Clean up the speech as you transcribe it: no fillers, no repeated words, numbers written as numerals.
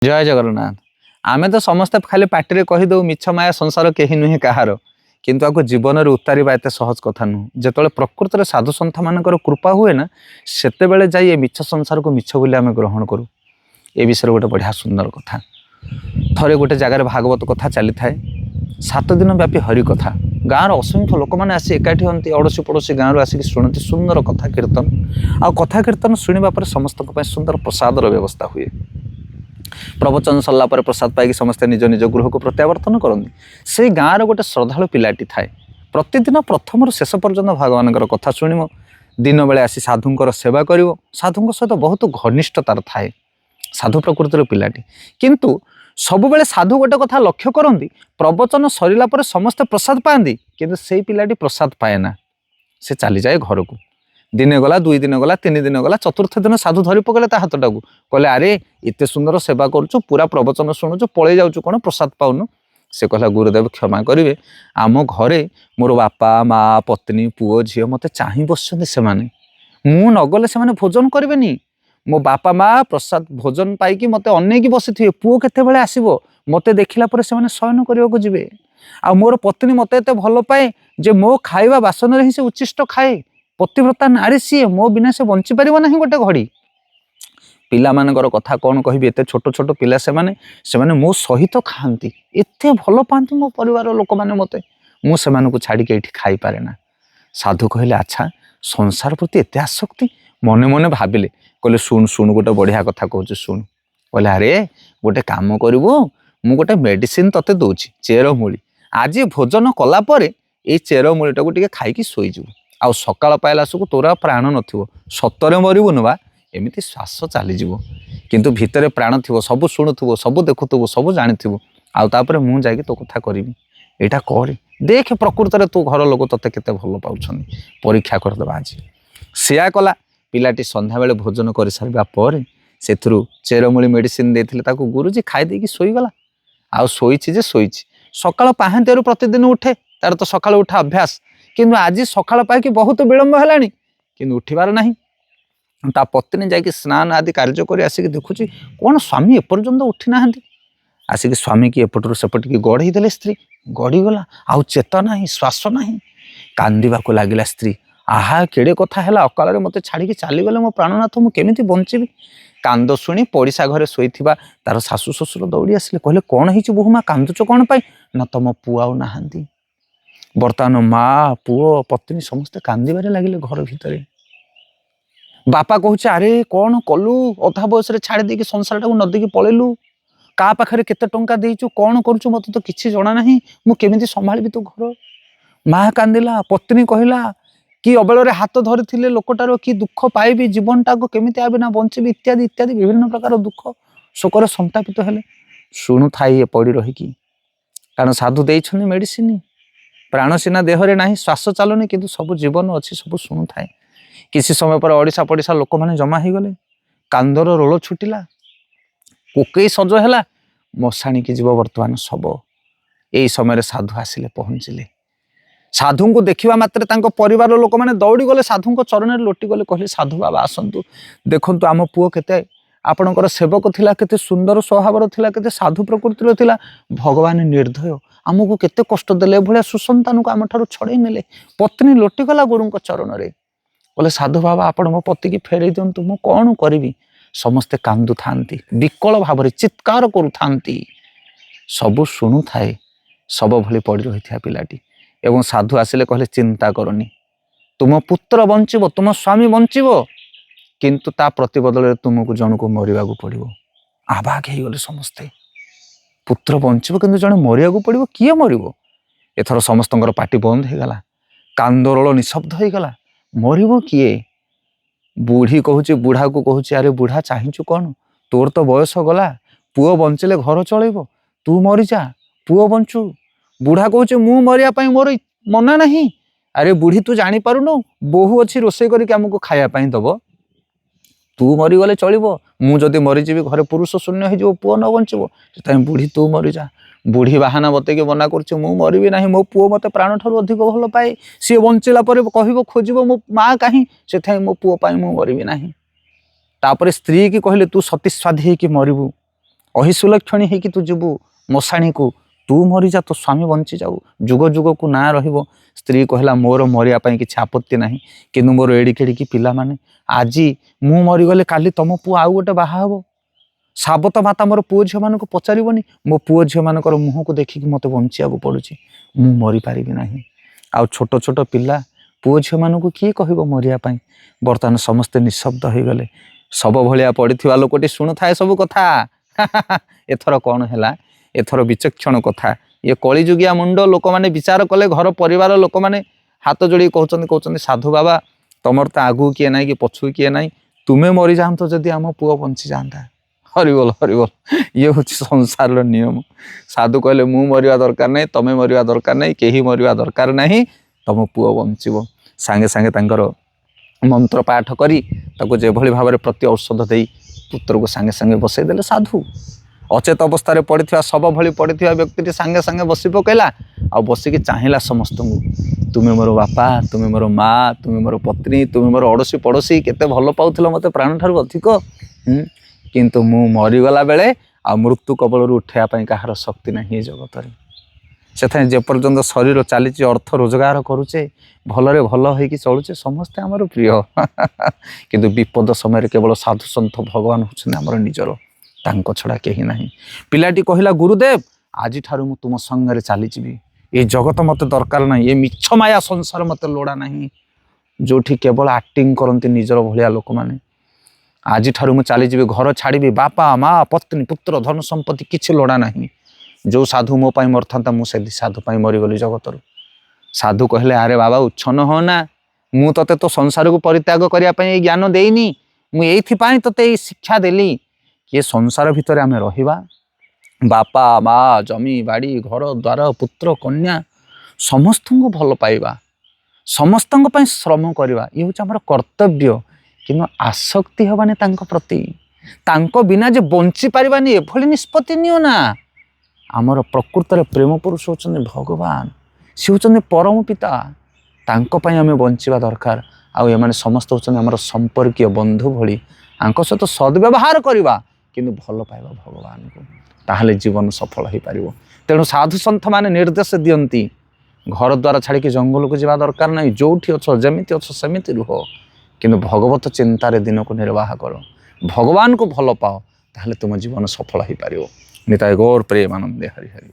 जय जगन्नाथ। आमे तो समस्ते खाली पार्टी कहीदे मिछ माया संसार कहीं नुहे कहार किंतु आपको जीवन में उतारिबा एत सहज कथा नुह। जो प्रकृत में साधु सन्थ मान कृपा हुए ना से जाए मिछ संसार को मिछ बोली आम ग्रहण करूँ। ए विषय गोटे बढ़िया सुंदर कथा। थरे गोटे जगार भागवत कथा चली थाए 7 दिन व्यापी हरि कथा। गाँव असंख्य लोक मैंने आसी एकाठी हमें अड़ोशी पड़ोशी गाँव आसिक शुणती सुंदर कथा कीर्तन आ कथा कीर्तन शुणा पर समस्त सुंदर प्रसादर व्यवस्था हुए। प्रवचन सरला पर प्रसाद पाई समस्ते निज निज गृह को प्रत्यावर्तन करती। से गाँव गोटे श्रद्धालु पिलाटी थाए प्रतिदिन प्रथम शेष पर्यंत भगवान कथा शुणव। दिन बेले आसी साधुंर सेवा कर साधु सहित बहुत घनिष्ठतार थाए। साधु प्रकृतिर पिलाटी किंतु सब बेले साधु गोटे कथा लक्ष्य करती प्रवचन सरला पर समस्ते प्रसाद पाती किंतु से पिलाटी प्रसाद पाएना। से चली जाए घर को। दिने गला 2 दिन गला 3 दिन गला चतुर्थ दिन साधु धरी पकड़े ता हाथ टाकू कहले अरे एते सुंदर सेवा करुचु पूरा प्रवचन शुणुचु पलि जाऊचु कौन प्रसाद पाउनु। से कहला गुरुदेव क्षमा करेंगे आम घरे मोर बापा माँ पत्नी पुओ झील मत चाह बसते से मु नगले से भोजन करेनि। मो बापा माँ प्रसाद भोजन पाई मत अनेक बसी थे पुओ केते आसो मत देखला से शयन करने जी आ मोर पत्नी मत एत भल पाए जे मो खाଇବା बासन ही से उच्छिष्ट खाए। पतिव्रता नारी सी मो बिना से बंची पार ना गोटे घड़ी। पिला मानकर कथा कौन कहि एत छोट छोट पिला से माने मो सहित खाती एत भल पाती मो परिवार लोक मैंने मत मुझे छाड़ी ये खाई पारे ना। साधु कहले अच्छा संसार प्रति एत आसक्ति मने मने भाविले कहले शुण शुण गोटे बढ़िया कथा कहूँ शुण। कहले अरे गोटे काम करू मु गोटे मेडिसिन तते दौची चेरमूली आज भोजन कलापर ये चेरमूली टाक खाई शोईजु आउ सकाळ पाइला सुक तोर प्राण नथिबो सतरे मरिबु नुबा एमिति श्वास चलीजिवो किंतु भितरे प्राण थिबो सब शुणुथिबो सब देखुथिबो सब जानिथिबो आउ तापरे मु जाइके तो कथा करिवि एटा करे देख प्रकृत रे तू घर लोक तते केते भल पाउछनी परीक्षा करदेबा आज। सेया कला पिलाटी संध्या बेले भोजन कर सारिबा पर सेथुरु चेरमूली मेडिसिन देथिले ताकू गुरुजी खाई देकी सोई गला आउ सोईछि जे सोईछि सकाळ पाहांतियारु प्रतिदिन उठे तार तो सकाळ उठा अभ्यास किंतु आज सकाळ पाई बहुत विलंब है कि उठिबार नहीं। ता पत्नी जाकि स्नान आदि कार्य कर आसिक देखुची कौन स्वामी एपर्यंत उठी ना आसिक स्वामी की एपटू सेपट की गढ़ई देले स्त्री गढ़ीगला आउ चेतना ही श्वास ना कांदीबा को लगिला स्त्री आहा केड़े कथा है अकाल मत छाड़ी चलीगले मो प्राणनाथ मुझे बंचीबी। कांद शुणी पड़िशा घरे शोइथिबा तार सासु ससुर दौड़ी आसिले कहले कौन है बोहमा कांदुच कौन पाई ना तुम पुआ आउ नाहांती। बर्तमान माँ पुओ पत्नी समस्ते कांदीबारे लगिले घर भितर। बापा कहूँ अरे कौन कलु अधा बयस छाड़ी देकी संसार टाक नदी की पलैलु का पाखरे केते टंका देइचु कौन करूचु मत तो किछि जणा नाही मु केमिति संभाळबी तो घर। माँ कांदिला पत्नी कहला कि अबेल हाथ धरी लोकटार कि दुख पाइबी जीवन टाक केमिति आबे ना बंचीबी इत्यादि इत्यादि विभिन्न प्रकार दुख शोकर संतापित हेले शुणु थाई पड़ी रहीकि कारण साधु देइछनी मेडिसिन प्राण सीना देहरे ना श्वास चलुनी किंतु सब जीवन अच्छी सब शुणु थाए। किसी समय पर ओडिशा पड़िशा लोक मैंने जमा हो गले कांदर रोल छुटिला कोकई सज है मशाणी की जीव बर्तमान सब यही समय साधु आसिले पहुँचले। साधु को देखा मात्र परिवार लोक मैंने दौड़ी गले साधु चरण में लोटी गले कहले साधु बाबा आसतु देखु आम पुओ केते आपणकर सेवक थिला केते सुंदर स्वभाव थिला केते साधु प्रकृतिर थिला भगवान निर्दय आमको केते कष्ट देले भलिया सुसंतान को आम ठारू छड़े नेले। पत्नी लोटिगला गुरु चरण में कहले साधु बाबा आपण मो पति की फेरई दिंतु मु कौन करी। समस्ते कांदु थांती विकल भाव चित्कार करू थांती सबु शुणु थाए सब भली पड़ी रही पिलाटी एवं साधु आसिले कहले चिंता करनी तुम पुत्र बंचीब तुम स्वामी बंचीब किंतु ता प्रतिबदल तुमको जन को मरिबा को पड़िबो। आबाग हो गले समस्ते पुत्र बंचीब किंतु जन मरिया को पड़िबो किए मरिबो। एथर समस्तंकर पाटी बंद हो गला कांदरोल निशब्द हो गला मरिबो किए। बुढ़ी कहूची बुढ़ा को कहूची अरे बुढ़ा चाहिचु कौन तोर तो बयस गला पुओ बंचिले घर चलेबो तू मरी जा पुओ बंचू। बुढ़ा कहूची मु मरिया पई मोर मना नहीं। अरे बुढ़ी तू जानी पारुनु बोहू अच्छी रोषे करके आमको खाया पाई दब तू मरीगले चलो मुझे मरीजी घरे पुरुष शून्य हो पुओ न बंचब से बुढ़ी तू मरी जा। बुढ़ी बाहाना बतेक मना कर मरबी ना मो पुओ मत प्राण ठार अधिक भल पाए सी बंचला कह खोज मो माँ कहीं से मो पुओ मरबी ना। तापर स्त्री की कहले तू सती स्वाधी होकि मरबू ଅହିସୁଲକ୍ଷଣୀ ହେଇକି ତୁ ଯିବୁ ମଶାଣୀକୁ, ତୁ ମରିଯା, ତୋ ସ୍ୱାମୀ ବଞ୍ଚି ଯାଉ, ଯୁଗ ଯୁଗକୁ ନାଁ ରହିବ। ସ୍ତ୍ରୀ କହିଲା ମୋର ମରିବା ପାଇଁ କିଛି ଆପତ୍ତି ନାହିଁ, କିନ୍ତୁ ମୋର ଏଡ଼ିକି ଏଡ଼ିକି ପିଲାମାନେ, ଆଜି ମୁଁ ମରିଗଲେ କାଲି ତମ ପୁଅ ଆଉ ଗୋଟେ ବାହା ହବ। ସାବତ ମାତା ମୋର ପୁଅ ଝିଅମାନଙ୍କୁ ପଚାରିବନି? ମୋ ପୁଅ ଝିଅମାନଙ୍କର ମୁହଁକୁ ଦେଖିକି ମୋତେ ବଞ୍ଚିବାକୁ ପଡ଼ୁଛି, ମୁଁ ମରିପାରିବି ନାହିଁ। ଆଉ ଛୋଟ ଛୋଟ ପିଲା ପୁଅ ଝିଅମାନଙ୍କୁ କିଏ କହିବ ମରିବା ପାଇଁ? ବର୍ତ୍ତମାନ ସମସ୍ତେ ନିଃଶବ୍ଦ ହେଇଗଲେ। ଶବ ଭଳିଆ ପଡ଼ିଥିବା ଲୋକଟି ଶୁଣୁଥାଏ ସବୁ କଥା। ଏଥର କ'ଣ ହେଲା? ଏଥର ବିଚକ୍ଷଣ କଥା। ଇଏ କଳିଯୁଗିଆ ମୁଣ୍ଡ ଲୋକମାନେ ବିଚାର କଲେ, ଘର ପରିବାର ଲୋକମାନେ ହାତ ଯୋଡ଼ି କହୁଛନ୍ତି ସାଧୁ ବାବା, ତମର ତ ଆଗକୁ କିଏ ନାହିଁ କି ପଛକୁ କିଏ ନାହିଁ, ତୁମେ ମରିଯାଆନ୍ତ ଯଦି ଆମ ପୁଅ ବଞ୍ଚିଯାଆନ୍ତା। ହରିବୋଲ ହରିବୋଲ। ଇଏ ହେଉଛି ସଂସାରର ନିୟମ। ସାଧୁ କହିଲେ ମୁଁ ମରିବା ଦରକାର ନାହିଁ, ତମେ ମରିବା ଦରକାର ନାହିଁ, କେହି ମରିବା ଦରକାର ନାହିଁ, ତମ ପୁଅ ବଞ୍ଚିବ। ସାଙ୍ଗେ ସାଙ୍ଗେ ତାଙ୍କର ମନ୍ତ୍ର ପାଠ କରି ତାକୁ ଯେଭଳି ଭାବରେ ପ୍ରତି ଔଷଧ ଦେଇ ପୁତ୍ରକୁ ସାଙ୍ଗେ ସାଙ୍ଗେ ବସେଇ ଦେଲେ ସାଧୁ। ଅଚେତ ଅବସ୍ଥାରେ ପଡ଼ିଥିବା ଶବ ଭଳି ପଡ଼ିଥିବା ବ୍ୟକ୍ତିଟି ସାଙ୍ଗେ ସାଙ୍ଗେ ବସି ପକାଇଲା, ଆଉ ବସିକି ଚାହିଁଲା ସମସ୍ତଙ୍କୁ, ତୁମେ ମୋର ବାପା, ତୁମେ ମୋର ମା, ତୁମେ ମୋର ପତ୍ନୀ, ତୁମେ ମୋର ଅଡ଼ୋଶୀ ପଡ଼ୋଶୀ, କେତେ ଭଲ ପାଉଥିଲ ମୋତେ ପ୍ରାଣଠାରୁ ଅଧିକ। କିନ୍ତୁ ମୁଁ ମରିଗଲା ବେଳେ ଆଉ ମୃତ୍ୟୁ କବଳରୁ ଉଠିବା ପାଇଁ କାହାର ଶକ୍ତି ନାହିଁ ଏ ଜଗତରେ। ସେଥିପାଇଁ ଯେପର୍ଯ୍ୟନ୍ତ ଶରୀର ଚାଲିଛି, ଅର୍ଥ ରୋଜଗାର କରୁଛେ, ଭଲରେ ଭଲ ହେଇକି ଚଳୁଛେ, ସମସ୍ତେ ଆମର ପ୍ରିୟ। କିନ୍ତୁ ବିପଦ ସମୟରେ କେବଳ ସାଧୁସନ୍ଥ ଭଗବାନ ହେଉଛନ୍ତି ଆମର ନିଜର, ତାଙ୍କ ଛଡ଼ା କେହି ନାହିଁ। ପିଲାଟି କହିଲା ଗୁରୁଦେବ, ଆଜିଠାରୁ ମୁଁ ତୁମ ସଙ୍ଗରେ ଚାଲିଯିବି, ଏ ଜଗତ ମୋତେ ଦରକାର ନାହିଁ, ଏ ମିଛ ମାୟା ସଂସାର ମୋତେ ଲୋଡ଼ା ନାହିଁ, ଯେଉଁଠି କେବଳ ଆକ୍ଟିଂ କରନ୍ତି ନିଜର ଭଳିଆ ଲୋକମାନେ। ଆଜିଠାରୁ ମୁଁ ଚାଲିଯିବି, ଘର ଛାଡ଼ିବି, ବାପା ମା ପତ୍ନୀ ପୁତ୍ର ଧନ ସମ୍ପତ୍ତି କିଛି ଲୋଡ଼ା ନାହିଁ। ଯେଉଁ ସାଧୁ ମୋ ପାଇଁ ମରିଥାନ୍ତା, ମୁଁ ସେ ସାଧୁ ପାଇଁ ମରିଗଲି ଜଗତରୁ। ସାଧୁ କହିଲେ ଆରେ ବାବା ଉଚ୍ଛନ୍ନ ହଅନା, ମୁଁ ତୋତେ ତୋ ସଂସାରକୁ ପରିତ୍ୟାଗ କରିବା ପାଇଁ ଏଇ ଜ୍ଞାନ ଦେଇନି, ମୁଁ ଏଇଥିପାଇଁ ତୋତେ ଏଇ ଶିକ୍ଷା ଦେଲି କି ଏ ସଂସାର ଭିତରେ ଆମେ ରହିବା, ବାପା ମା ଜମି ବାଡ଼ି ଘର ଦ୍ୱାର ପୁତ୍ର କନ୍ୟା ସମସ୍ତଙ୍କୁ ଭଲ ପାଇବା, ସମସ୍ତଙ୍କ ପାଇଁ ଶ୍ରମ କରିବା, ଇଏ ହେଉଛି ଆମର କର୍ତ୍ତବ୍ୟ। କିନ୍ତୁ ଆସକ୍ତି ହେବାନି ତାଙ୍କ ପ୍ରତି, ତାଙ୍କ ବିନା ଯେ ବଞ୍ଚିପାରିବାନି ଏଭଳି ନିଷ୍ପତ୍ତି ନିଅ ନା। ଆମର ପ୍ରକୃତରେ ପ୍ରେମ ପୁରୁଷ ହେଉଛନ୍ତି ଭଗବାନ, ସେ ହେଉଛନ୍ତି ପରମ ପିତା, ତାଙ୍କ ପାଇଁ ଆମେ ବଞ୍ଚିବା ଦରକାର। ଆଉ ଏମାନେ ସମସ୍ତେ ହେଉଛନ୍ତି ଆମର ସମ୍ପର୍କୀୟ ବନ୍ଧୁ ଭଳି, ତାଙ୍କ ସହିତ ସଦ୍ବ୍ୟବହାର କରିବା, କିନ୍ତୁ ଭଲ ପାଇବା ଭଗବାନଙ୍କୁ, ତାହେଲେ ଜୀବନ ସଫଳ ହୋଇପାରିବ। ତେଣୁ ସାଧୁସନ୍ଥମାନେ ନିର୍ଦ୍ଦେଶ ଦିଅନ୍ତି, ଘର ଦ୍ୱାର ଛାଡ଼ିକି ଜଙ୍ଗଲକୁ ଯିବା ଦରକାର ନାହିଁ, ଯେଉଁଠି ଅଛ ଯେମିତି ଅଛ ସେମିତି ରୁହ, କିନ୍ତୁ ଭଗବତ ଚିନ୍ତାରେ ଦିନକୁ ନିର୍ବାହ କର, ଭଗବାନଙ୍କୁ ଭଲ ପାଅ, ତାହେଲେ ତୁମ ଜୀବନ ସଫଳ ହୋଇପାରିବ। ନିତାଇ ଗୌର ପ୍ରେମାନନ୍ଦେ ହରି ହରି।